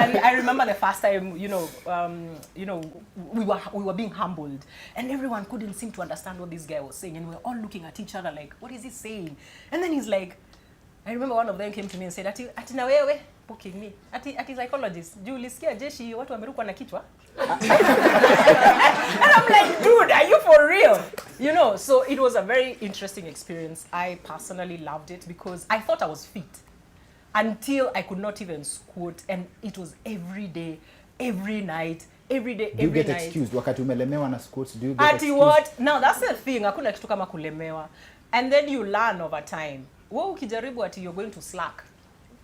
Personally, I remember the first time, we were being humbled, and everyone couldn't seem to understand what this guy was saying, and we were all looking at each other like, what is he saying? And then he's like, I remember one of them came to me and said, ati na wewe booking me, ati psychologist, do you ulisikia jeshi watu wamerukwa na kichwa? And I'm like, dude, are you for real? You know, so it was a very interesting experience. I personally loved it because I thought I was fit until I could not even squat, and it was every day, every night, every day, every night. Do you get excused wakati umelemewa na squats? Do you get excused? What? Now that's the thing. Hakuna kitu kama kulemewa. And then you learn over time. Wewe ukijaribu ati you're going to slack,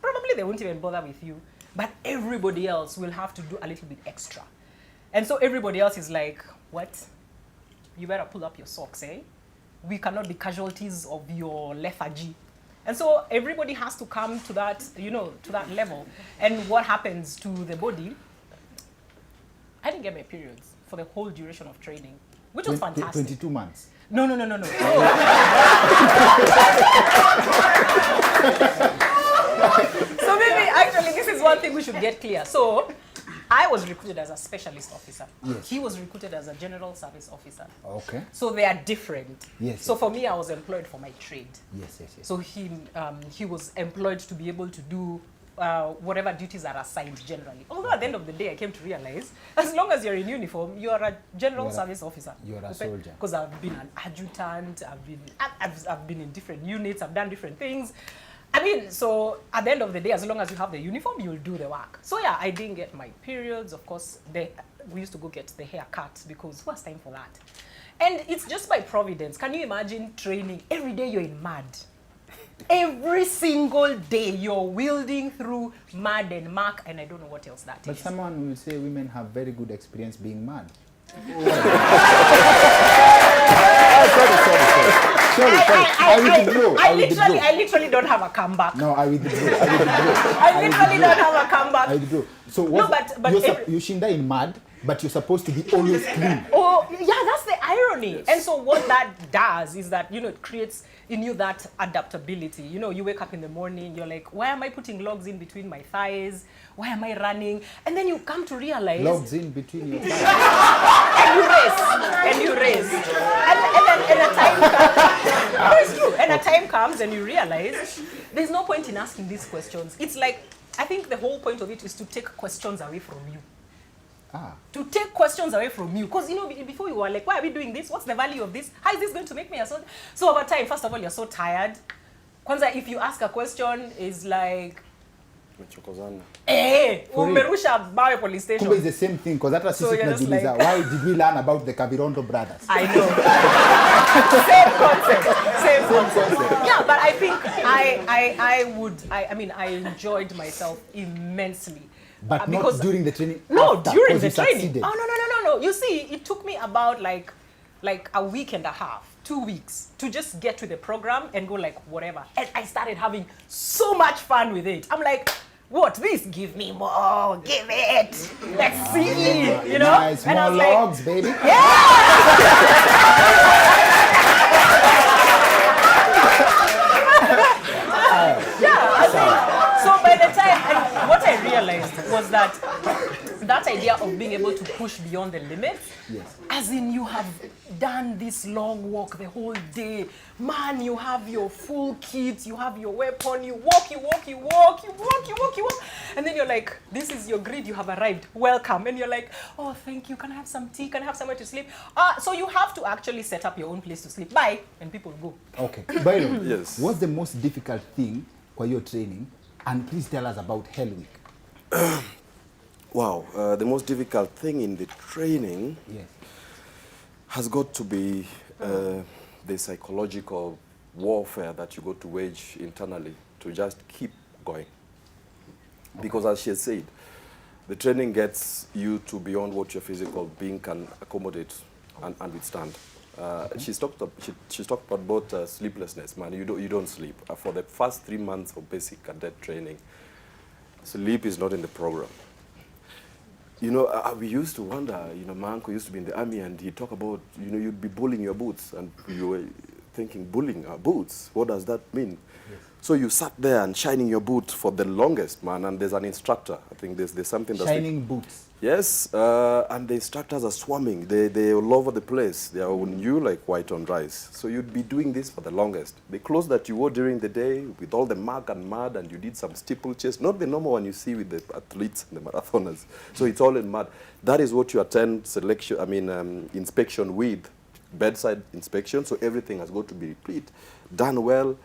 probably they won't even bother with you, but everybody else will have to do a little bit extra. And so everybody else is like, what? You better pull up your socks, eh? We cannot be casualties of your lethargy. And so everybody has to come to that, to that level. And what happens to the body? I didn't get my periods for the whole duration of training, which was fantastic. 22 months? No. So maybe actually this is one thing we should get clear. So I was recruited as a specialist officer. Yes. He was recruited as a general service officer. Okay. So they are different. Yes. So for me, I was employed for my trade. Yes. So he was employed to be able to do whatever duties are assigned generally. Although at the end of the day, I came to realize, as long as you're in uniform, you are a general service officer. You're a soldier. Because I've been an adjutant, I've been in different units, I've done different things. I mean, so at the end of the day, as long as you have the uniform, you'll do the work. So yeah, I didn't get my periods. Of course, we used to go get the hair cut because who has time for that? And it's just by providence. Can you imagine training? Every day you're in mud. Every single day you're wielding through mud and muck, and I don't know what else that is. But someone will say women have very good experience being mad. Sorry. I literally don't have a comeback. No, I withdrew. I literally don't have a comeback. I withdrew. So you shinda in mud, but you're supposed to be always clean. Oh, yeah, that's the irony. Yes. And so what that does is that, it creates in you that adaptability. You wake up in the morning, you're like, why am I putting logs in between my thighs? Why am I running? And then you come to realize... Logs in between your thighs. And you race. And then a time comes... No, it's true. And a time comes and you realize there's no point in asking these questions. It's like, I think the whole point of it is to take questions away from you. To take questions away from you. Because, before you were like, why are we doing this? What's the value of this? How is this going to make me a soldier? So over time, first of all, you're so tired. Kwanza, if you ask a question, it's like... umerusha mawe police station. Kumbe is the same thing, because that was tunajiuliza, why did we learn about the Kavirondo brothers? I know. Same concept. Yeah, but I think I enjoyed myself immensely. But not during the training? No, after, during the training. Succeeded. Oh, no. You see, it took me about like a week and a half, 2 weeks, to just get to the program and go like, whatever. And I started having so much fun with it. I'm like, what, this? Give me more, give it. Let's see, Nice, and more logs, baby. Yeah! So by the time, what I realized was that idea of being able to push beyond the limits, yes. As in you have done this long walk the whole day, man, you have your full kit, you have your weapon, you walk, and then you're like, this is your grid, you have arrived, welcome, and you're like, oh, thank you, can I have some tea, can I have somewhere to sleep? So you have to actually set up your own place to sleep, bye, and people go. Okay, Byron, yes. What's the most difficult thing for your training? And please tell us about Hell Week. Wow, the most difficult thing in the training has got to be the psychological warfare that you got to wage internally to just keep going. Because as she has said, the training gets you to beyond what your physical being can accommodate and withstand. She's talked about both sleeplessness, man. You don't sleep. For the first 3 months of basic cadet training, sleep is not in the program. We used to wonder, my uncle used to be in the army and he'd talk about, you'd be pulling your boots and thinking, bullying our boots, what does that mean? Yes. So you sat there and shining your boot for the longest, man, and there's an instructor. I think there's something that's... Shining boots. Yes, and the instructors are swarming. They're all over the place. They are on you like white on rice. So you'd be doing this for the longest. The clothes that you wore during the day with all the muck and mud, and you did some steeplechase, not the normal one you see with the athletes and the marathoners. So it's all in mud. That is what you attend inspection with, bedside inspection. So everything has got to be replete, done well.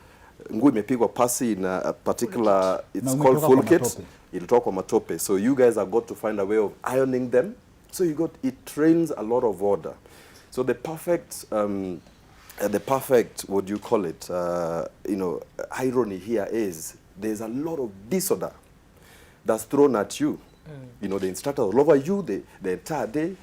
Nguo imepigwa pasi in a particular, it's called full kit. It'll talk on matope. So you guys have got to find a way of ironing them. So it trains a lot of order. So the perfect, what do you call it, irony here is there's a lot of disorder that's thrown at you. You know, the instructor all over you the entire day.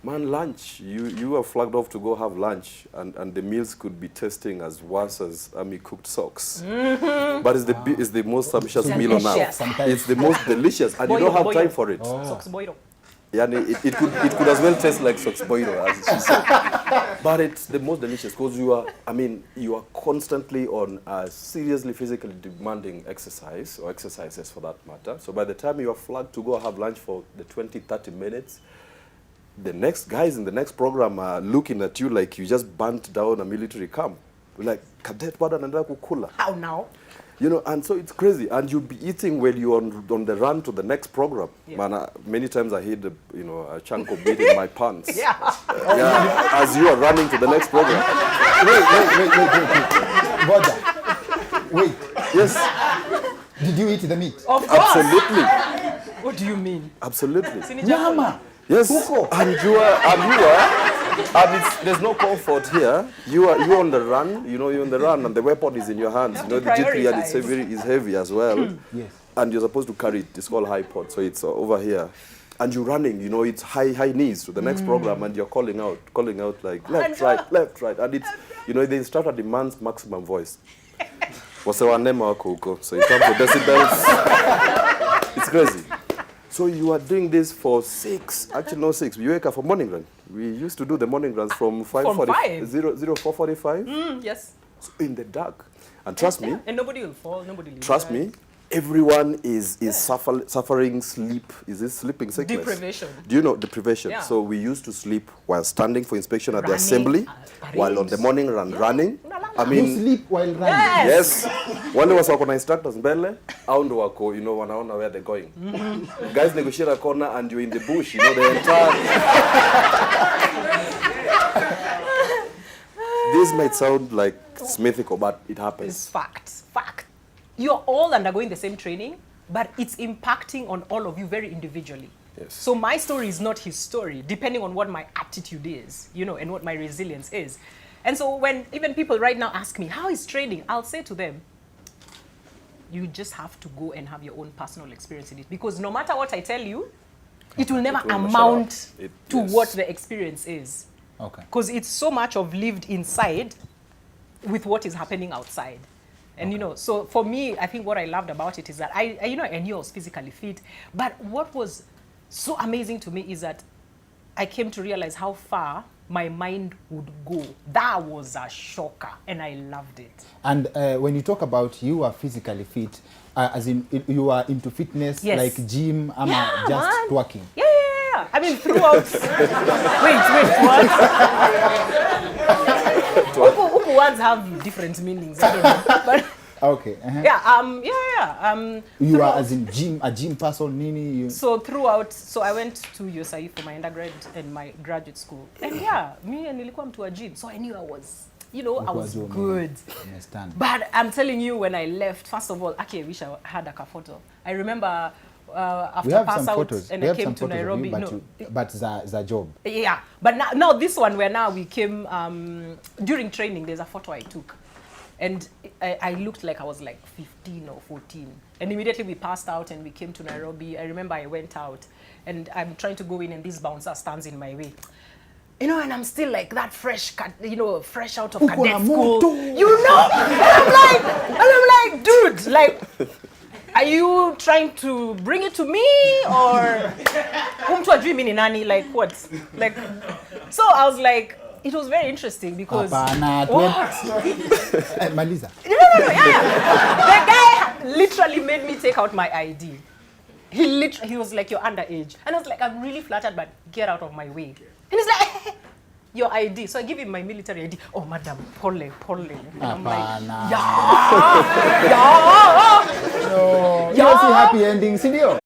Man, lunch, you are flagged off to go have lunch, and the meals could be tasting as worse as cooked socks. But it's the most sumptuous meal on earth. It's the most delicious, and you don't have time for it. Socks boilo. Yeah, it could as well taste like socks boilo, as she said. But it's the most delicious because you are constantly on a seriously physically demanding exercise, or exercises for that matter. So by the time you are flagged to go have lunch for the 20-30 minutes, the next guys in the next program are looking at you like you just burnt down a military camp. Like, cadet, bado anaendelea kukula. How now? You know, and so it's crazy. And you'll be eating while you're on the run to the next program. Yeah. Man, many times I hid, a chunk of meat in my pants. Yeah. As you are running to the next program. Wait. Brother. Wait. Yes. Did you eat the meat? Of course. Absolutely. What do you mean? Absolutely. Nyama. Yes, and there's no comfort here. You're on the run. You're on the run, and the weapon is in your hands. The G3 and it's heavy as well. Yes. And you're supposed to carry it. It's called high pod, so it's over here. And you're running. It's high knees to the next program, and you're calling out like left, right, and it's the instructor demands maximum voice. So you come to decibels. It's crazy. So you are doing this for 6, actually not 6. We wake up for morning run. We used to do the morning runs from 4:45. Yes. So in the dark. And trust me. And nobody will fall, nobody will trust me, everyone is suffering sleep. Is this sleeping sickness? Deprivation. Do you know deprivation? Yeah. So we used to sleep while standing for inspection at the assembly, while on the morning run running. You sleep while running. Yes. Wale wako na instructors mbele, au ndo wako, wanaona where they're going. Guys negotiate a corner and you're in the bush, the entire... This might sound like mythical, but it happens. It's fact. You're all undergoing the same training, but it's impacting on all of you very individually. Yes. So my story is not his story, depending on what my attitude is, and what my resilience is. And so when even people right now ask me, how is training? I'll say to them, you just have to go and have your own personal experience in it. Because no matter what I tell you, it will never amount to what the experience is. Okay. Because it's so much of lived inside with what is happening outside. And so for me, I think what I loved about it is that I knew I was physically fit. But what was so amazing to me is that I came to realize how far my mind would go. That was a shocker, and I loved it. And when you talk about you are physically fit, as in you are into fitness, like gym, just twerking. Yeah. I mean, throughout. Wait. Uku words have different meanings. I don't know. But okay. You are as in a gym person, Nini. So I went to USIE for my undergrad and my graduate school. And me and nilikuwa mtu wa gym. So I knew I was, I was good. Understand. But I'm telling you, when I left, first of all, I wish I had a photo. I remember after pass out and I came to Nairobi. But the job. Yeah. But now this one where we came during training, there's a photo I took. And I looked like I was like 15 or 14. And immediately we passed out and we came to Nairobi. I remember I went out and I'm trying to go in and this bouncer stands in my way. And I'm still like that fresh out of cadet school. And I'm like, dude, like, are you trying to bring it to me or like what? Like, so I was like, it was very interesting because Hapana, Maliza. No, yeah. The guy literally made me take out my ID. He was like, you're underage. And I was like, I'm really flattered, but get out of my way. And he's like, your ID. So I give him my military ID. Oh, madam, pole. And I'm like, yeah. No. You see happy ending, sindio?